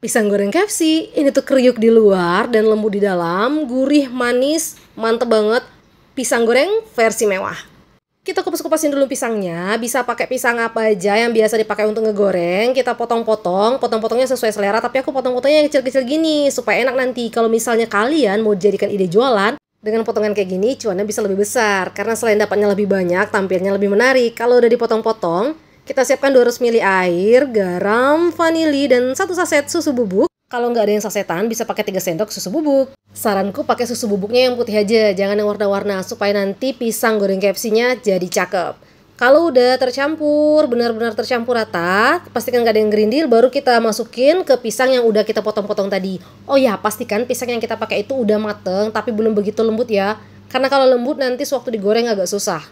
Pisang goreng KFC, ini tuh kriuk di luar dan lembut di dalam, gurih, manis, mantep banget. Pisang goreng versi mewah. Kita kupas-kupasin dulu pisangnya, bisa pakai pisang apa aja yang biasa dipakai untuk ngegoreng. Kita potong-potong, potong-potongnya sesuai selera, tapi aku potong-potongnya yang kecil-kecil gini, supaya enak nanti. Kalau misalnya kalian mau jadikan ide jualan, dengan potongan kayak gini, cuannya bisa lebih besar. Karena selain dapatnya lebih banyak, tampilnya lebih menarik. Kalau udah dipotong-potong, kita siapkan 200 ml air, garam, vanili, dan 1 saset susu bubuk. Kalau nggak ada yang sasetan, bisa pakai 3 sendok susu bubuk. Saranku pakai susu bubuknya yang putih aja, jangan yang warna-warna, supaya nanti pisang goreng KFC-nya jadi cakep. Kalau udah tercampur, benar-benar tercampur rata, pastikan nggak ada yang gerindil, baru kita masukin ke pisang yang udah kita potong-potong tadi. Oh ya, pastikan pisang yang kita pakai itu udah mateng, tapi belum begitu lembut ya. Karena kalau lembut nanti sewaktu digoreng agak susah.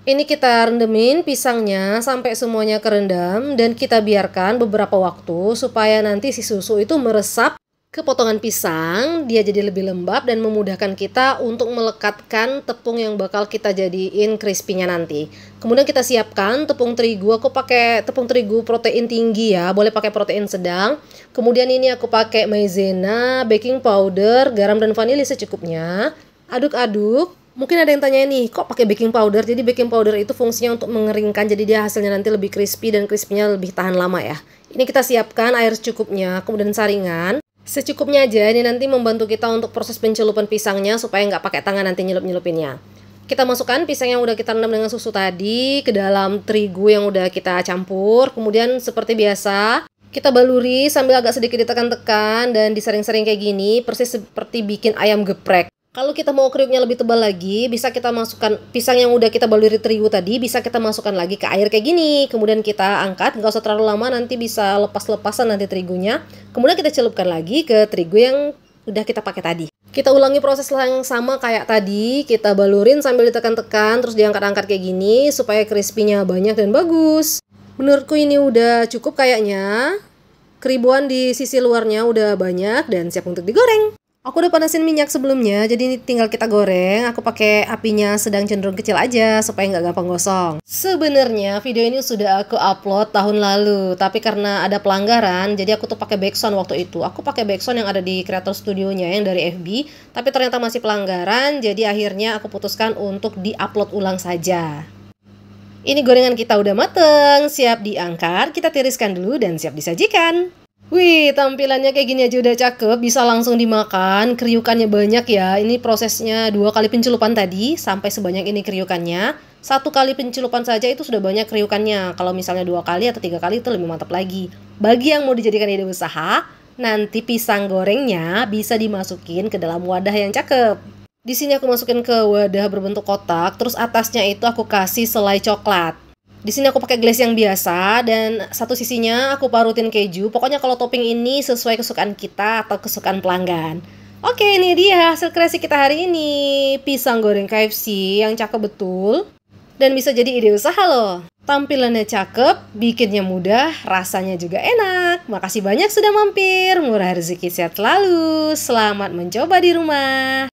Ini kita rendemin pisangnya sampai semuanya kerendam dan kita biarkan beberapa waktu supaya nanti si susu itu meresap ke potongan pisang, dia jadi lebih lembab dan memudahkan kita untuk melekatkan tepung yang bakal kita jadiin crispy-nya nanti. Kemudian kita siapkan tepung terigu, aku pakai tepung terigu protein tinggi ya, boleh pakai protein sedang. Kemudian ini aku pakai maizena, baking powder, garam dan vanili secukupnya. Aduk-aduk. Mungkin ada yang tanya nih, kok pakai baking powder? Jadi baking powder itu fungsinya untuk mengeringkan, jadi dia hasilnya nanti lebih crispy dan crispy-nya lebih tahan lama ya. Ini kita siapkan air secukupnya, kemudian saringan. Secukupnya aja, ini nanti membantu kita untuk proses pencelupan pisangnya supaya nggak pakai tangan nanti nyelup-nyelupinnya. Kita masukkan pisang yang udah kita rendam dengan susu tadi ke dalam terigu yang udah kita campur. Kemudian seperti biasa, kita baluri sambil agak sedikit ditekan-tekan dan disaring-saring kayak gini, persis seperti bikin ayam geprek. Kalau kita mau kriuknya lebih tebal lagi, bisa kita masukkan pisang yang udah kita baluri terigu tadi, bisa kita masukkan lagi ke air kayak gini. Kemudian kita angkat, nggak usah terlalu lama, nanti bisa lepas-lepasan nanti terigunya. Kemudian kita celupkan lagi ke terigu yang udah kita pakai tadi. Kita ulangi proses yang sama kayak tadi, kita balurin sambil ditekan-tekan, terus diangkat-angkat kayak gini, supaya crispy-nya banyak dan bagus. Menurutku ini udah cukup kayaknya. Keribuan di sisi luarnya udah banyak dan siap untuk digoreng. Aku udah panasin minyak sebelumnya, jadi ini tinggal kita goreng. Aku pakai apinya sedang cenderung kecil aja supaya nggak gampang gosong. Sebenarnya video ini sudah aku upload tahun lalu, tapi karena ada pelanggaran, jadi aku tuh pakai backsound waktu itu. Aku pakai backsound yang ada di Creator Studio-nya yang dari FB, tapi ternyata masih pelanggaran, jadi akhirnya aku putuskan untuk di-upload ulang saja. Ini gorengan kita udah mateng, siap diangkat, kita tiriskan dulu dan siap disajikan. Wih, tampilannya kayak gini aja udah cakep, bisa langsung dimakan, kriukannya banyak ya. Ini prosesnya 2 kali pencelupan tadi, sampai sebanyak ini kriukannya. 1 kali pencelupan saja itu sudah banyak kriukannya. Kalau misalnya 2 kali atau 3 kali itu lebih mantap lagi. Bagi yang mau dijadikan ide usaha, nanti pisang gorengnya bisa dimasukin ke dalam wadah yang cakep. Di sini aku masukin ke wadah berbentuk kotak, terus atasnya itu aku kasih selai coklat. Di sini aku pakai glaze yang biasa dan satu sisinya aku parutin keju. Pokoknya kalau topping ini sesuai kesukaan kita atau kesukaan pelanggan. Oke, ini dia hasil kreasi kita hari ini. Pisang goreng KFC yang cakep betul dan bisa jadi ide usaha loh. Tampilannya cakep, bikinnya mudah, rasanya juga enak. Makasih banyak sudah mampir. Murah rezeki sehat selalu. Selamat mencoba di rumah.